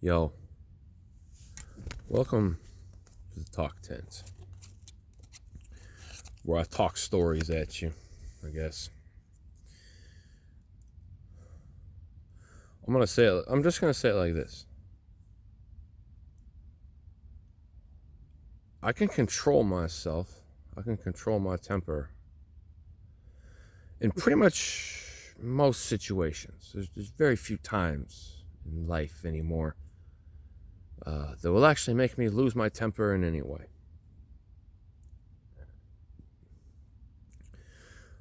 Yo, welcome to the Talk Tent, where I talk stories at you, I guess. I'm just gonna say it like this. I can control myself. I can control my temper in pretty much most situations. There's very few times in life anymore that will actually make me lose my temper in any way.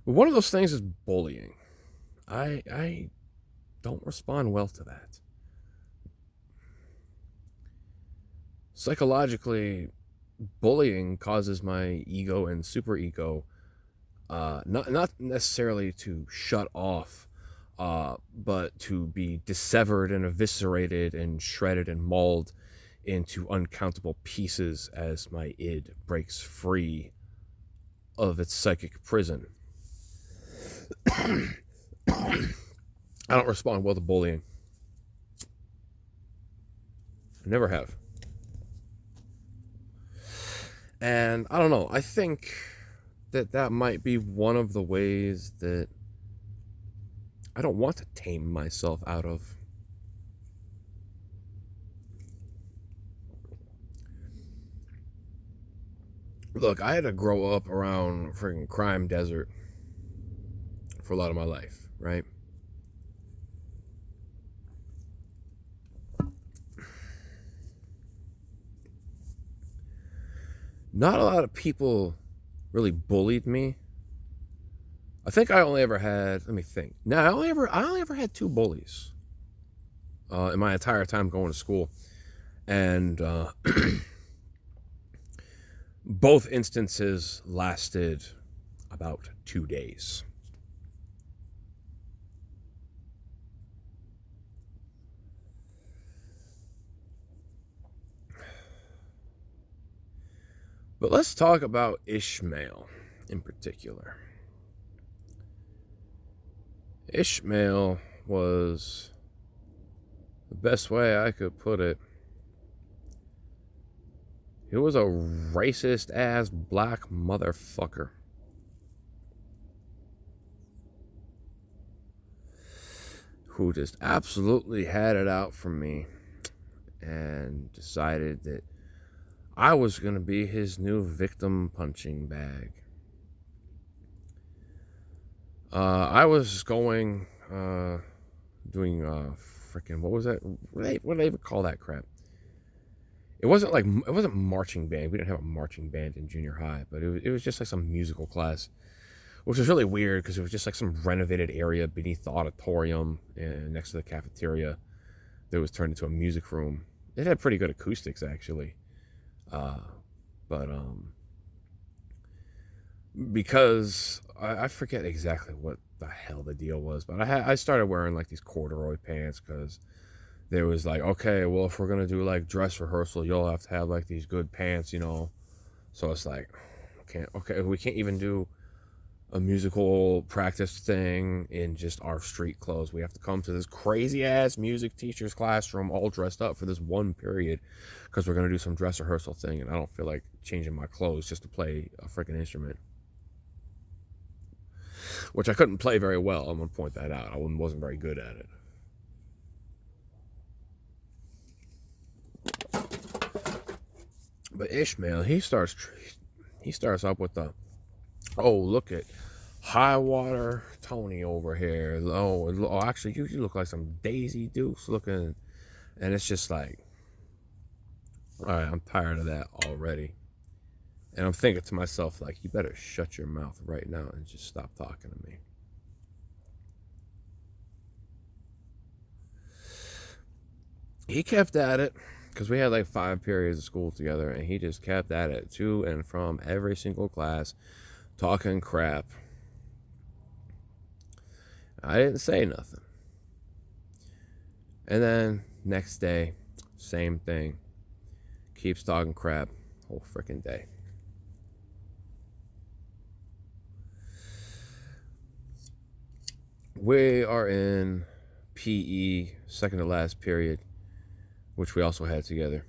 But one of those things is bullying. I don't respond well to that. Psychologically, bullying causes my ego and superego not necessarily to shut off, but to be dissevered and eviscerated and shredded and mauled into uncountable pieces as my id breaks free of its psychic prison. I don't respond well to bullying. I never have. And I don't know. I think that might be one of the ways that I don't want to tame myself out of. Look, I had to grow up around freaking crime desert for a lot of my life, right? Not a lot of people really bullied me. I think I only ever had. Let me think. No, I only ever had two bullies in my entire time going to school, and both instances lasted about 2 days. But let's talk about Ishmael in particular. Ishmael was the best way I could put it. He was a racist ass black motherfucker who just absolutely had it out for me and decided that I was going to be his new victim punching bag. I was going, doing, freaking, what was that? What do they even call that crap? It wasn't marching band. We didn't have a marching band in junior high, but it was just like some musical class, which was really weird because it was just like some renovated area beneath the auditorium and next to the cafeteria that was turned into a music room. It had pretty good acoustics actually, uh, but because I forget exactly what the hell the deal was, but I started wearing like these corduroy pants because there was like, okay, well, if we're gonna do like dress rehearsal, you'll have to have like these good pants. So it's like, okay, we can't even do a musical practice thing in just our street clothes. We have to come to this crazy ass music teacher's classroom all dressed up for this one period because we're gonna do some dress rehearsal thing, and I don't feel like changing my clothes just to play a freaking instrument, which I couldn't play very well. I'm gonna point that out. I wasn't very good at it. But Ishmael, he starts up with the, oh, look at high water Tony over here. Actually, you look like some Daisy Dukes looking, and it's just like, all right, I'm tired of that already. And I'm thinking to myself, like, you better shut your mouth right now and just stop talking to me. He kept at it because we had like 5 periods of school together, and he just kept at it to and from every single class, talking crap. I didn't say nothing. And then next day, same thing. Keeps talking crap whole freaking day. We are in PE, second to last period. which we also had together.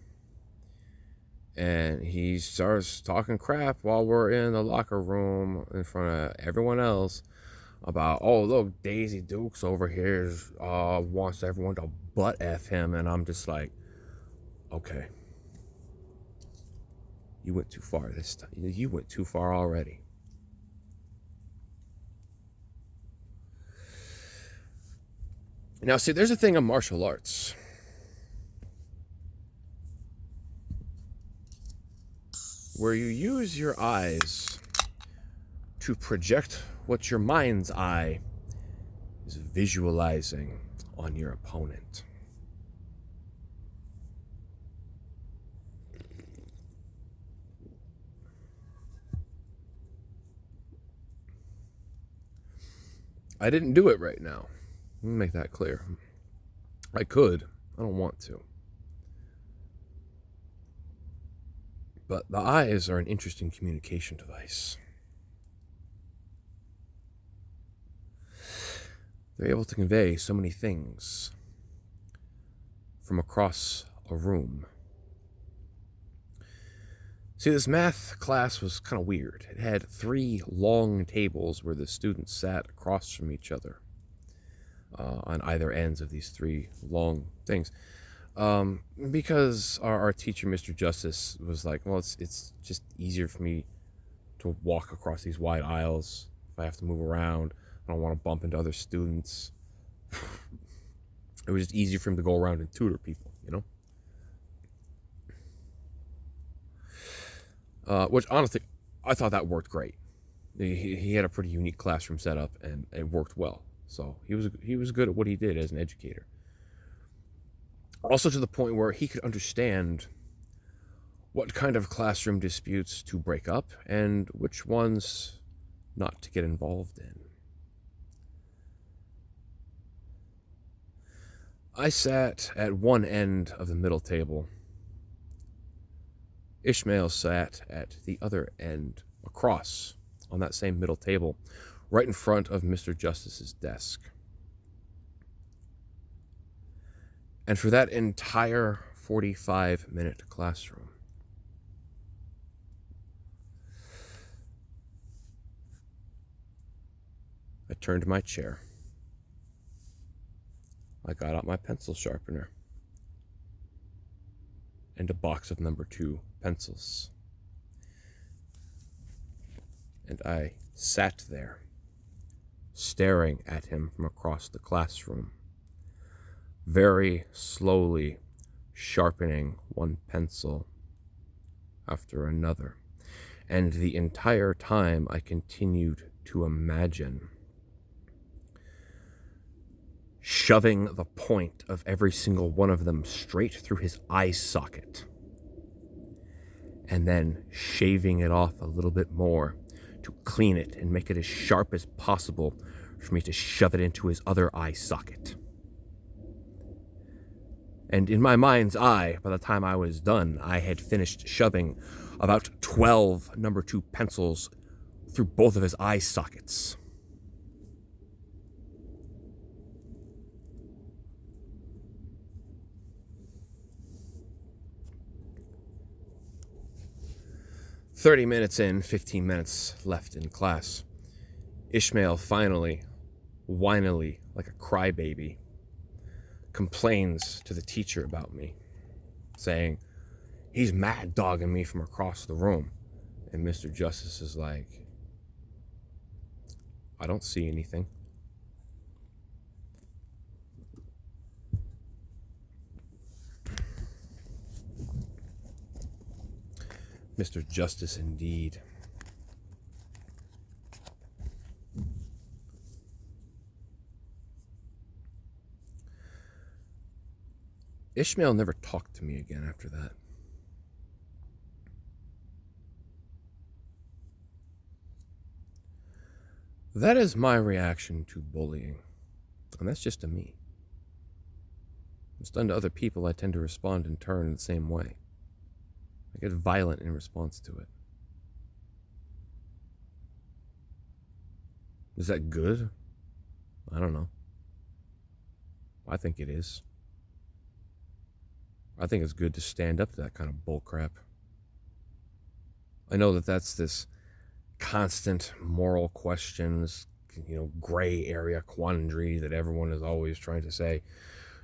And he starts talking crap while we're in the locker room in front of everyone else about, oh, look, Daisy Dukes over here wants everyone to butt F him. And I'm just like, okay, you went too far this time. You went too far already. Now, see, there's a thing in martial arts. Where you use your eyes to project what your mind's eye is visualizing on your opponent. I didn't do it right now. Let me make that clear. I could. I don't want to. But the eyes are an interesting communication device. They're able to convey so many things from across a room. See, this math class was kind of weird. It had 3 long tables where the students sat across from each other on either ends of these 3 long things. Because our teacher, Mr. Justice, was like, well, it's just easier for me to walk across these wide aisles if I have to move around. I don't want to bump into other students. It was just easier for him to go around and tutor people, you know? Which, honestly, I thought that worked great. He had a pretty unique classroom setup, and it worked well. So he was good at what he did as an educator. Also to the point where he could understand what kind of classroom disputes to break up and which ones not to get involved in. I sat at one end of the middle table. Ishmael sat at the other end, across, on that same middle table, right in front of Mr. Justice's desk. And for that entire 45-minute classroom, I turned to my chair. I got out my pencil sharpener and a box of number 2 pencils. And I sat there, staring at him from across the classroom, very slowly sharpening one pencil after another. And the entire time I continued to imagine shoving the point of every single one of them straight through his eye socket, and then shaving it off a little bit more to clean it and make it as sharp as possible for me to shove it into his other eye socket. And in my mind's eye, by the time I was done, I had finished shoving about 12 number 2 pencils through both of his eye sockets. "30 minutes in, 15 minutes left in class. Ishmael finally, whinily, like a crybaby, complains to the teacher about me, saying, he's mad dogging me from across the room. And Mr. Justice is like, I don't see anything. Mr. Justice indeed. Ishmael never talked to me again after that. That is my reaction to bullying. And that's just to me. When it's done to other people, I tend to respond in turn in the same way. I get violent in response to it. Is that good? I don't know. I think it is. I think it's good to stand up to that kind of bull crap. I know that that's this constant moral questions, gray area quandary that everyone is always trying to say,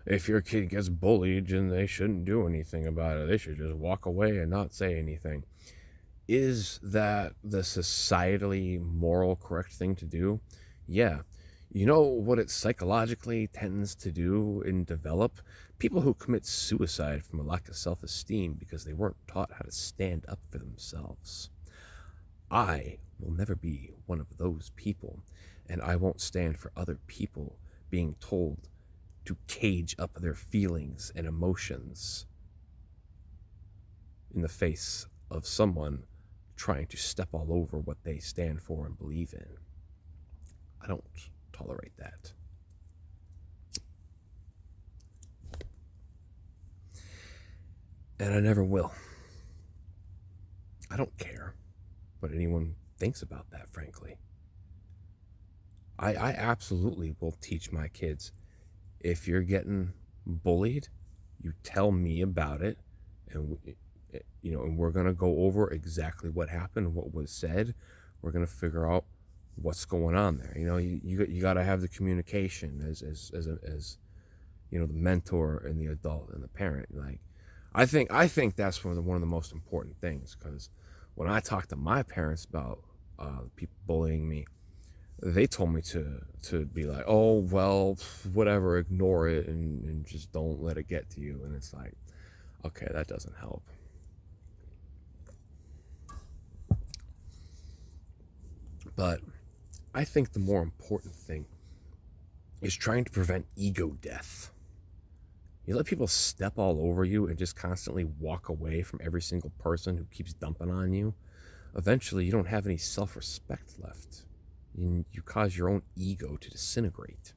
if your kid gets bullied, then they shouldn't do anything about it. They should just walk away and not say anything. Is that the societally moral correct thing to do? Yeah. You know what it psychologically tends to do and develop? People who commit suicide from a lack of self esteem because they weren't taught how to stand up for themselves. I will never be one of those people, and I won't stand for other people being told to cage up their feelings and emotions in the face of someone trying to step all over what they stand for and believe in. I don't tolerate that. And I never will. I don't care what anyone thinks about that, frankly. I absolutely will teach my kids, if you're getting bullied, you tell me about it, and and we're gonna go over exactly what happened, what was said. We're gonna figure out what's going on there. You got to have the communication as the mentor and the adult and the parent. Like, I think that's one of the most important things, because when I talk to my parents about people bullying me, they told me to be like, oh well, whatever, ignore it and just don't let it get to you. And it's like, okay, that doesn't help. But I think the more important thing is trying to prevent ego death. You let people step all over you and just constantly walk away from every single person who keeps dumping on you. Eventually, you don't have any self-respect left. And you cause your own ego to disintegrate.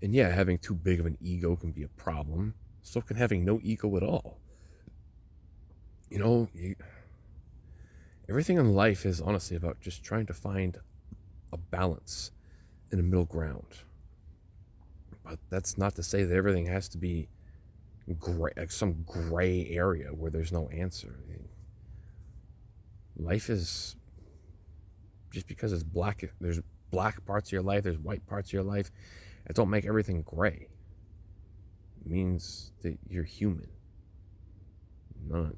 And yeah, having too big of an ego can be a problem. So can having no ego at all. Everything in life is honestly about just trying to find a balance in a middle ground. But that's not to say that everything has to be gray, like some gray area where there's no answer. Life is, just because it's black, there's black parts of your life, there's white parts of your life. It don't make everything gray. It means that you're human. You're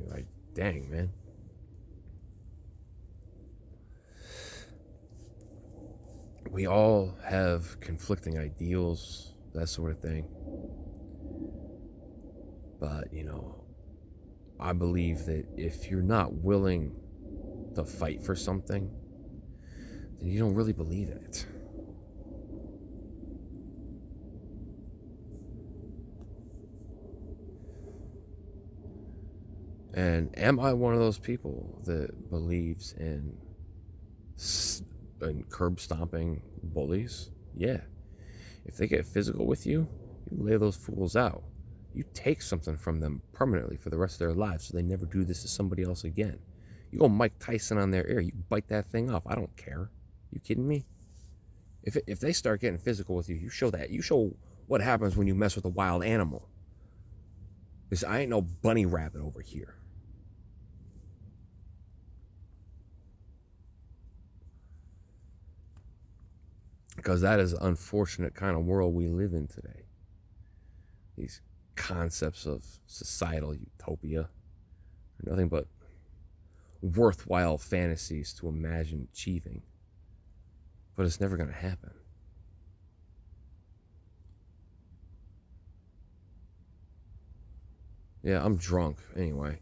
like, dang, man. We all have conflicting ideals, that sort of thing. But, I believe that if you're not willing to fight for something, then you don't really believe in it. And am I one of those people that believes in curb stomping bullies? Yeah. If they get physical with you, you lay those fools out. You take something from them permanently for the rest of their lives so they never do this to somebody else again. You go Mike Tyson on their ear, you bite that thing off. I don't care. You kidding me? If they start getting physical with you, you show that. You show what happens when you mess with a wild animal. Because I ain't no bunny rabbit over here. Because that is an unfortunate kind of world we live in today. These concepts of societal utopia are nothing but worthwhile fantasies to imagine achieving. But it's never going to happen. Yeah, I'm drunk. Anyway,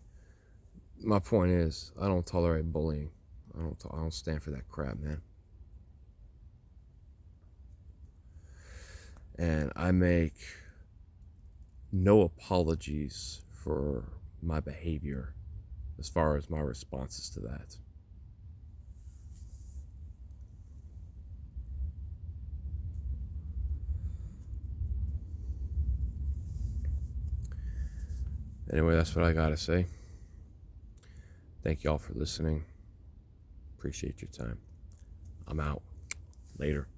my point is, I don't tolerate bullying. I don't stand for that crap, man. And I make no apologies for my behavior as far as my responses to that. Anyway, that's what I gotta say. Thank y'all for listening. Appreciate your time. I'm out. Later.